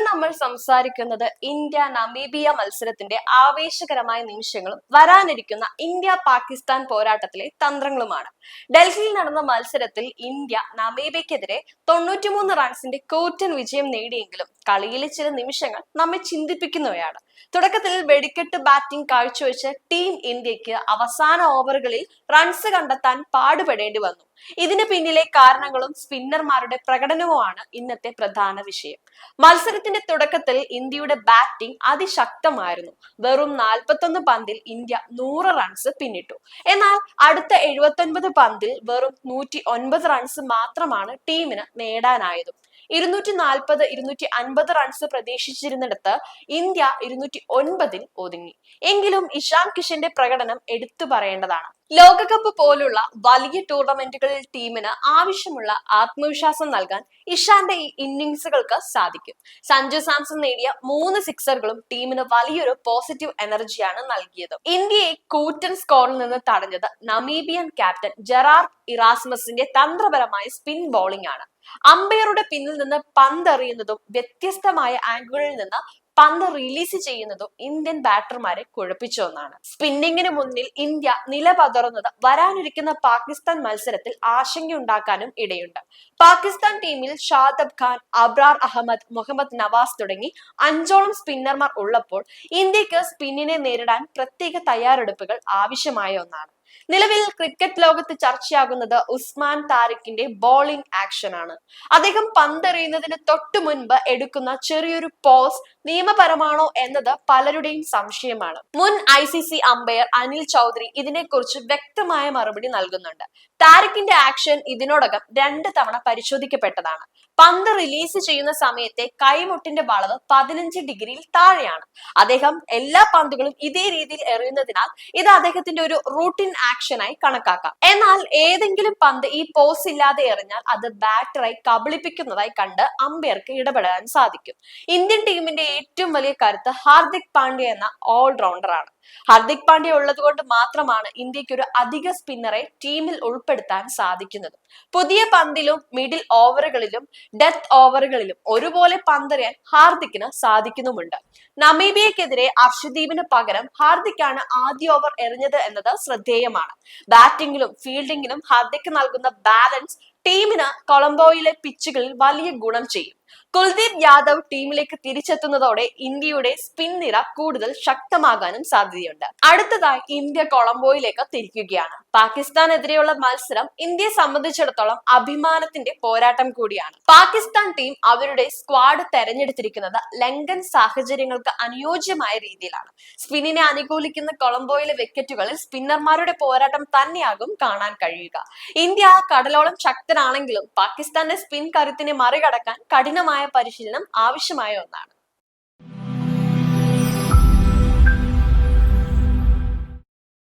നമ്മൾ സംസാരിക്കുന്നത് India Namibia മത്സരത്തിന്റെ ആവേശകരമായ നിമിഷങ്ങളും വരാനിരിക്കുന്ന ഇന്ത്യ പാകിസ്ഥാൻ പോരാട്ടത്തിലെ തന്ത്രങ്ങളുമാണ്. ഡൽഹിയിൽ നടന്ന മത്സരത്തിൽ ഇന്ത്യ നമീബിയക്കെതിരെ 93 റൺസിന്റെ കൂറ്റൻ വിജയം നേടിയെങ്കിലും കളിയിലെ ചില നിമിഷങ്ങൾ നമ്മെ ചിന്തിപ്പിക്കുന്നവയാണ്. തുടക്കത്തിൽ വെടിക്കെട്ട് ബാറ്റിംഗ് കാഴ്ചവെച്ച ടീം ഇന്ത്യക്ക് അവസാന ഓവറുകളിൽ റൺസ് കണ്ടെത്താൻ പാടുപെടേണ്ടി വന്നു. ഇതിന് പിന്നിലെ കാരണങ്ങളും സ്പിന്നർമാരുടെ പ്രകടനവുമാണ് ഇന്നത്തെ പ്രധാന വിഷയം. മത്സരത്തിന്റെ തുടക്കത്തിൽ ഇന്ത്യയുടെ ബാറ്റിംഗ് അതിശക്തമായിരുന്നു. വെറും 41 പന്തിൽ ഇന്ത്യ 100 റൺസ് പിന്നിട്ടു. എന്നാൽ അടുത്ത 79 പന്തിൽ വെറും 109 റൺസ് മാത്രമാണ് ടീമിന് നേടാനായത്. 240-250 റൺസ് പ്രതീക്ഷിച്ചിരുന്നിടത്ത് ഇന്ത്യ 209 ഒതുങ്ങി. എങ്കിലും ഇഷാൻ കിഷന്റെ പ്രകടനം എടുത്തു പറയേണ്ടതാണ്. ലോകകപ്പ് പോലുള്ള വലിയ ടൂർണമെന്റുകളിൽ ടീമിന് ആവശ്യമുള്ള ആത്മവിശ്വാസം നൽകാൻ ഇഷാന്റെ ഈ ഇന്നിംഗ്സുകൾക്ക് സാധിക്കും. സഞ്ജു സാംസൺ നേടിയ 3 സിക്സറുകളും ടീമിന് വലിയൊരു പോസിറ്റീവ് എനർജിയാണ് നൽകിയത്. ഇന്ത്യയെ കൂറ്റൻ സ്കോറിൽ നിന്ന് തടഞ്ഞത് നമീബിയൻ ക്യാപ്റ്റൻ ജെറാർഡ് ഇറാസ്മസിന്റെ തന്ത്രപരമായ സ്പിൻ ബോളിംഗ് ആണ്. അമ്പയറുടെ പിന്നിൽ നിന്ന് പന്തെറിയുന്നതും വ്യത്യസ്തമായ ആംഗിളിൽ നിന്ന് പന്ത് റിലീസ് ചെയ്യുന്നതും ഇന്ത്യൻ ബാറ്റർമാരെ കുഴപ്പിച്ച ഒന്നാണ്. സ്പിന്നിങ്ങിന് മുന്നിൽ ഇന്ത്യ നിലപതറുന്നത് വരാനിരിക്കുന്ന പാകിസ്ഥാൻ മത്സരത്തിൽ ആശങ്കയുണ്ടാക്കാനും ഇടയുണ്ട്. പാകിസ്ഥാൻ ടീമിൽ ഷാദബ് ഖാൻ, അബ്രാർ അഹമ്മദ്, മുഹമ്മദ് നവാസ് തുടങ്ങി 5ഓളം സ്പിന്നർമാർ ഉള്ളപ്പോൾ ഇന്ത്യക്ക് സ്പിന്നിനെ നേരിടാൻ പ്രത്യേക തയ്യാറെടുപ്പുകൾ ആവശ്യമായ ഒന്നാണ്. നിലവിൽ ക്രിക്കറ്റ് ലോകത്ത് ചർച്ചയാകുന്നത് ഉസ്മാൻ താരിഖിന്റെ ബോളിംഗ് ആക്ഷൻ ആണ്. അദ്ദേഹം പന്തെറിയുന്നതിന് തൊട്ടു മുൻപ് എടുക്കുന്ന ചെറിയൊരു പോസ് നിയമപരമാണോ എന്നത് പലരുടെയും സംശയമാണ്. മുൻ ICC അമ്പയർ അനിൽ ചൗധരി ഇതിനെക്കുറിച്ച് വ്യക്തമായ മറുപടി നൽകുന്നുണ്ട്. താരിഖിന്റെ ആക്ഷൻ ഇതിനോടകം 2 തവണ പരിശോധിക്കപ്പെട്ടതാണ്. പന്ത് റിലീസ് ചെയ്യുന്ന സമയത്തെ കൈമുട്ടിന്റെ വളവ് 15 ഡിഗ്രിയിൽ താഴെയാണ്. അദ്ദേഹം എല്ലാ പന്തുകളും ഇതേ രീതിയിൽ എറിയുന്നതിനാൽ ഇത് അദ്ദേഹത്തിന്റെ ഒരു റൂട്ടീൻ ആക്ഷനായി കണക്കാക്കാം. എന്നാൽ ഏതെങ്കിലും പന്ത് ഈ പോസ് ഇല്ലാതെ എറിഞ്ഞാൽ അത് ബാറ്ററായി കബളിപ്പിക്കുന്നതായി കണ്ട് അമ്പയർക്ക് ഇടപെടാൻ സാധിക്കും. ഇന്ത്യൻ ടീമിന്റെ ഏറ്റവും വലിയ കരുത്ത് ഹാർദിക് പാണ്ഡ്യ എന്ന ഓൾറൗണ്ടർ ആണ്. ഹാർദിക് പാണ്ഡ്യ ഉള്ളത് കൊണ്ട് മാത്രമാണ് ഇന്ത്യക്ക് ഒരു അധിക സ്പിന്നറെ ടീമിൽ ഉൾപ്പെടുത്താൻ സാധിക്കുന്നത്. പുതിയ പന്തിലും മിഡിൽ ഓവറുകളിലും ഡെത്ത് ഓവറുകളിലും ഒരുപോലെ പന്തെറിയാൻ ഹാർദിക്കിന് സാധിക്കുന്നുമുണ്ട്. നമീബിയക്കെതിരെ അർഷദീപിന് പകരം ഹാർദിക്കാണ് ആദ്യ ഓവർ എറിഞ്ഞത് എന്നത് ശ്രദ്ധേയമാണ്. ബാറ്റിംഗിലും ഫീൽഡിംഗിലും ഹാർദിക്ക് നൽകുന്ന ബാലൻസ് ടീമിന് കൊളംബോയിലെ പിച്ചുകളിൽ വലിയ ഗുണം ചെയ്യും. കുൽദീപ് യാദവ് ടീമിലേക്ക് തിരിച്ചെത്തുന്നതോടെ ഇന്ത്യയുടെ സ്പിൻ നിര കൂടുതൽ ശക്തമാകാനും സാധ്യതയുണ്ട്. അടുത്തതായി ഇന്ത്യ കൊളംബോയിലേക്ക് തിരിക്കുകയാണ്. പാകിസ്ഥാനെതിരെയുള്ള മത്സരം ഇന്ത്യയെ സംബന്ധിച്ചിടത്തോളം അഭിമാനത്തിന്റെ പോരാട്ടം കൂടിയാണ്. പാകിസ്ഥാൻ ടീം അവരുടെ സ്ക്വാഡ് തെരഞ്ഞെടുത്തിരിക്കുന്നത് ലങ്കൻ സാഹചര്യങ്ങൾക്ക് അനുയോജ്യമായ രീതിയിലാണ്. സ്പിന്നിനെ അനുകൂലിക്കുന്ന കൊളംബോയിലെ വിക്കറ്റുകളിൽ സ്പിന്നർമാരുടെ പോരാട്ടം തന്നെയാകും കാണാൻ കഴിയുക. ഇന്ത്യ കടലോളം ശക്തനാണെങ്കിലും പാകിസ്ഥാന്റെ സ്പിൻ കരുത്തിനെ മറികടക്കാൻ കഠിനമായ പരിശീലനം ആവശ്യമായ ഒന്നാണ്.